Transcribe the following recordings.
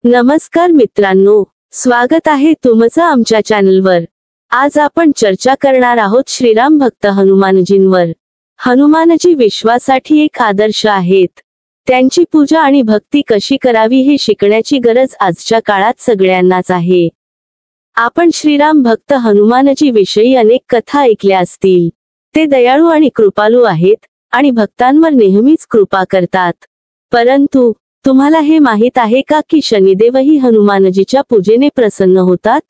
नमस्कार मित्रांनो, स्वागत आहे तुमचं आमच्या चॅनलवर। आज आपण चर्चा करणार आहोत श्रीराम भक्त हनुमानजींवर। हनुमानजी विश्वासाठी एक आदर्श आहेत। त्यांची पूजा आणि भक्ती कशी करावी हे शिकण्याची गरज आजच्या काळात सगळ्यांनाच आहे। आपण श्रीराम भक्त हनुमानजी विषयी अनेक कथा ऐकल्या असतील। ते दयाळू आणि कृपाळू आहेत आणि भक्तांवर नेहमीच कृपा करतात। परंतु तुम्हाला हे माहित आहे का की शनिदेवही हनुमानजीच्या पूजेने प्रसन्न होतात?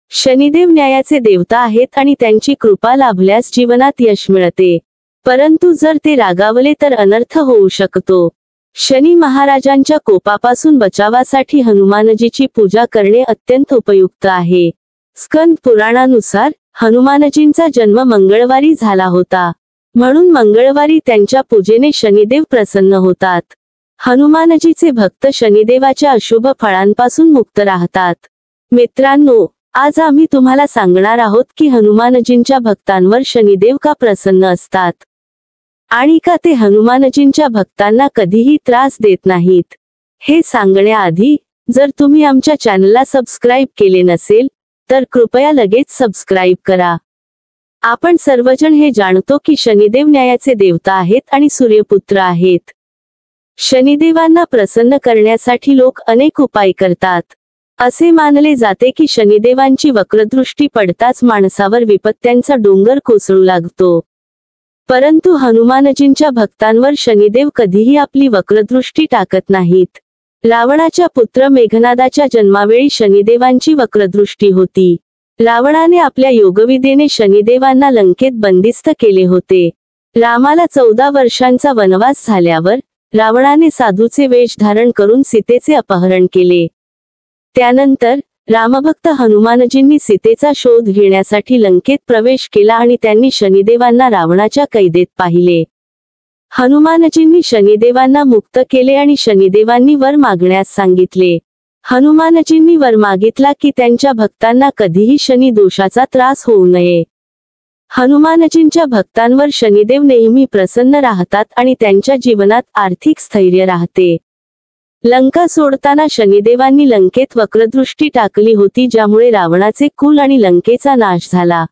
शनिदेव न्यायाचे देवता आहेत आणि त्यांची कृपा लाभल्यास जीवनात यश मिळते। परंतु जर ते रागावले तर अनर्थ होऊ शकतो। शनी महाराजांच्या कोपापासून बचावासाठी हनुमानजीची पूजा करणे अत्यंत उपयुक्त आहे। स्कंद पुराणानुसार हनुमानजींचा जन्म मंगळवारी झाला होता, म्हणून मंगळवारी त्यांच्या पूजेने शनिदेव प्रसन्न होतात। हनुमानजीचे भक्त शनिदेवाच्या अशुभ फळांपासून मुक्त राहतात। मित्रांनो, आज आम्ही तुम्हाला सांगणार आहोत की हनुमानजींच्या भक्तांवर शनिदेव का प्रसन्न असतात आणि का ते हनुमानजींच्या भक्तांना कधीही त्रास देत नाहीत। हे सांगण्याआधी जर तुम्ही आमच्या चॅनलला सबस्क्राईब केले नसेल तर कृपया लगेच सबस्क्राईब करा। आपण सर्वजण हे जाणतो की शनिदेव न्यायाचे देवता आहेत आणि सूर्यपुत्र आहेत। शनिदेवांना प्रसन्न करण्यासाठी लोक अनेक उपाय करतात। असे मानले जाते की शनिदेवांची वक्रदृष्टी पडताच माणसावर विपत्त्यांचा डोंगर कोसळू लागतो। परंतु हनुमानजींच्या भक्तांवर शनिदेव कधीही आपली वक्रदृष्टी टाकत नाहीत। रावणाच्या पुत्र मेघनादाच्या जन्मावेळी शनिदेवांची वक्रदृष्टी होती। रावणाने आपल्या योगविद्येने शनिदेवांना लंकेत बंदिस्त केले होते। रामाला 14 वर्षांचा वनवास झाल्यावर रावणाने साधूचे वेश धारण करून सीतेचे अपहरण केले। त्यानंतर रामभक्त हनुमानजींनी सीतेचा शोध घेण्यासाठी लंकेत प्रवेश केला आणि त्यांनी शनिदेवांना रावणाच्या कैदेत पाहिले। हनुमानजींनी शनिदेवांना मुक्त केले आणि शनिदेवांनी वर मागण्यास सांगितले। हनुमानजींनी वर मागितला की त्यांच्या भक्तांना कधीही शनी दोषाचा त्रास होऊ नये। हनुमानजींच्या भक्तांवर शनिदेव नेहमी प्रसन्न राहतात आणि त्यांच्या जीवनात आर्थिक स्थैर्य राहते। लंका सोडताना शनिदेवांनी लंकेत वक्रदृष्टी टाकली होती, ज्यामुळे रावणाचे कुल आणि लंकेचा नाश झाला।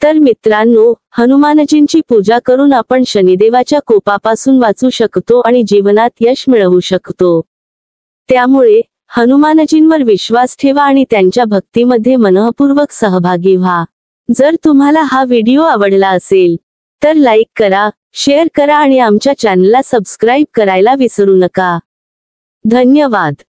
तर मित्रांनो, हनुमानजींची पूजा करून आपण शनिदेवाच्या कोपापासून वाचू शकतो आणि जीवनात यश मिळवू शकतो। त्यामुळे हनुमानजींवर विश्वास ठेवा आणि त्यांच्या भक्तीमध्ये मनःपूर्वक सहभागी व्हा। जर तुम्हाला हा व्हिडिओ आवडला असेल तर लाईक करा, शेअर करा आणि आमच्या चॅनलला सबस्क्राईब करायला विसरू नका। धन्यवाद।